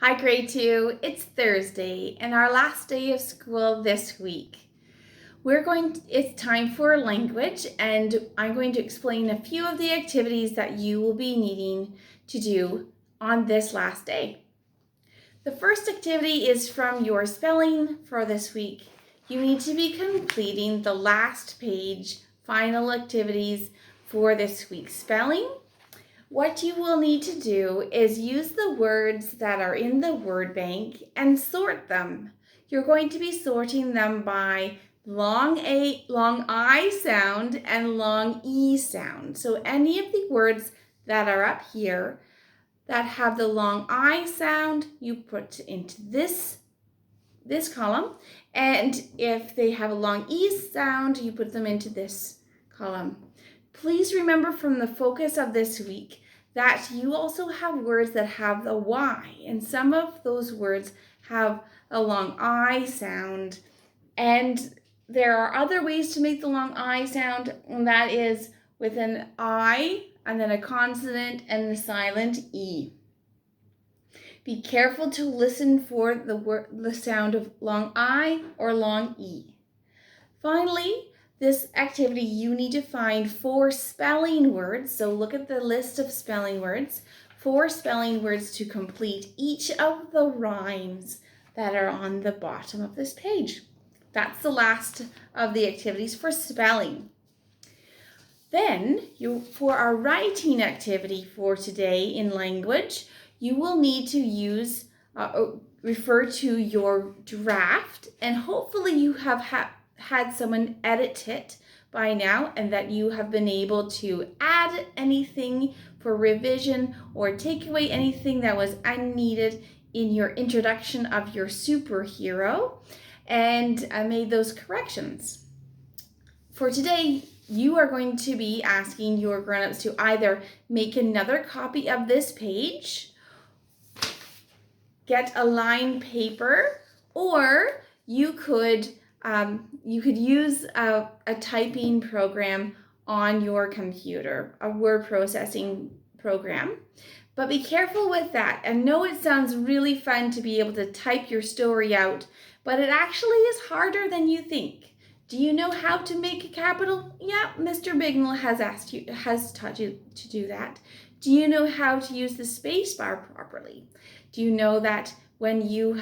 Hi, grade 2. It's Thursday and our last day of school this week. It's time for language, and I'm going to explain a few of the activities that you will be needing to do on this last day. The first activity is from your spelling for this week. You need to be completing the last page final activities for this week's spelling. What you will need to do is use the words that are in the word bank and sort them. You're going to be sorting them by long I sound and long E sound. So any of the words that are up here that have the long I sound, you put into this column. And if they have a long E sound, you put them into this column. Please remember from the focus of this week that you also have words that have the Y, and some of those words have a long I sound. And there are other ways to make the long I sound, and that is with an I and then a consonant and a silent E. Be careful to listen for the sound of long I or long E. Finally, this activity, you need to find 4 spelling words. So look at the list of spelling words. 4 spelling words to complete each of the rhymes that are on the bottom of this page. That's the last of the activities for spelling. Then, for our writing activity for today in language, you will need to refer to your draft, and hopefully you have had someone edit it by now, and that you have been able to add anything for revision or take away anything that was unneeded in your introduction of your superhero, and made those corrections. For today, you are going to be asking your grown-ups to either make another copy of this page, get a lined paper, or you could use a typing program on your computer, a word processing program. But be careful with that. I know it sounds really fun to be able to type your story out, but it actually is harder than you think. Do you know how to make a capital? Yeah, Mr. Bignell has taught you to do that. Do you know how to use the space bar properly? Do you know that when you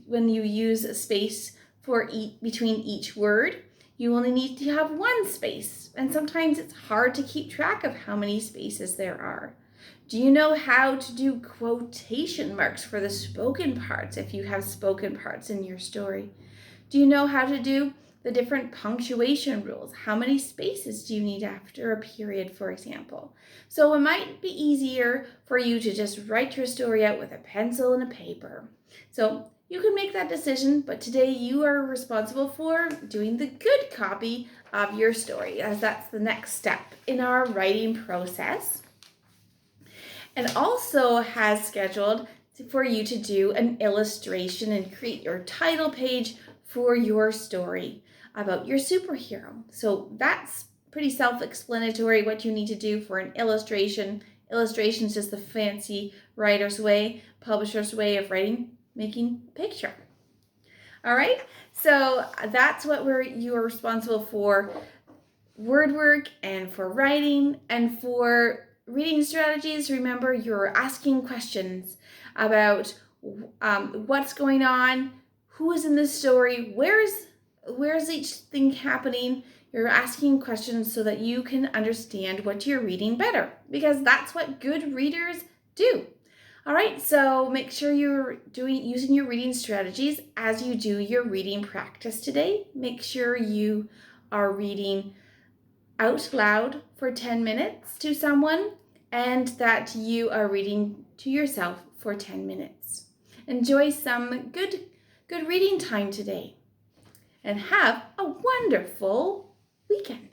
use a space between each word, you only need to have 1 space, and sometimes it's hard to keep track of how many spaces there are. Do you know how to do quotation marks for the spoken parts if you have spoken parts in your story? Do you know how to do the different punctuation rules? How many spaces do you need after a period, for example? So it might be easier for you to just write your story out with a pencil and a paper. So you can make that decision, but today you are responsible for doing the good copy of your story, as that's the next step in our writing process. And also has scheduled for you to do an illustration and create your title page for your story about your superhero. So that's pretty self-explanatory what you need to do for an illustration. Illustration is just the fancy writer's way, publisher's way of making a picture. All right, so that's what you are responsible for: word work and for writing. And for reading strategies, remember you're asking questions about what's going on, who is in this story, where's each thing happening. You're asking questions so that you can understand what you're reading better, because that's what good readers do. All right, so make sure you're using your reading strategies as you do your reading practice today. Make sure you are reading out loud for 10 minutes to someone, and that you are reading to yourself for 10 minutes. Enjoy some good reading time today, and have a wonderful weekend.